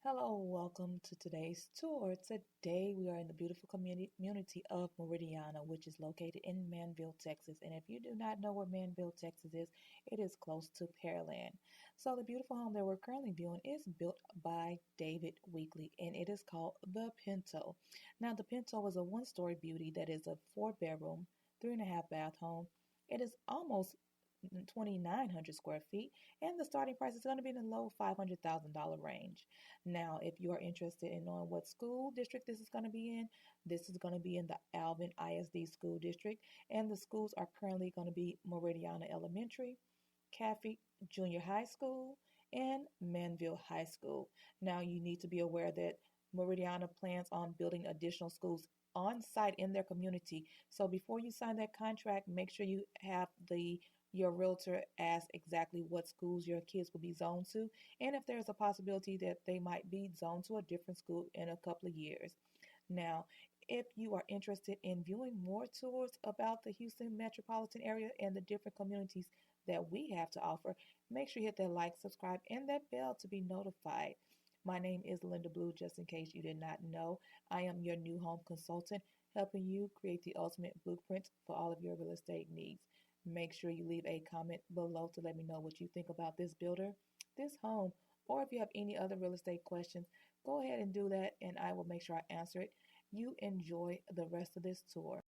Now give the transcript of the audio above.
Hello, welcome to today's tour. Today we are in the beautiful community of Meridiana, which is located in Manville, Texas. And if you do not know where Manville, Texas is, it is close to Pearland. So the beautiful home that we're currently viewing is built by David Weekly, and it is called the Pinto. Now, the Pinto is a one-story beauty that is a four-bedroom, 3.5 bath home. It is almost 2,900 square feet, and the starting price is going to be in the low $500,000 range. Now, if you are interested in knowing what school district this is going to be in, this is going to be in the Alvin ISD School District, and the schools are currently going to be Meridiana Elementary, Caffey Junior High School, and Manville High School. Now, you need to be aware that Meridiana plans on building additional schools on site in their community. So before you sign that contract, make sure you have your realtor ask exactly what schools your kids will be zoned to, and if there's a possibility that they might be zoned to a different school in a couple of years. Now, if you are interested in viewing more tours about the Houston metropolitan area and the different communities that we have to offer, make sure you hit that like, subscribe, and that bell to be notified. My name is Linda Blue, just in case you did not know. I am your new home consultant, helping you create the ultimate blueprint for all of your real estate needs. Make sure you leave a comment below to let me know what you think about this builder, this home, or if you have any other real estate questions, go ahead and do that and I will make sure I answer it. You enjoy the rest of this tour.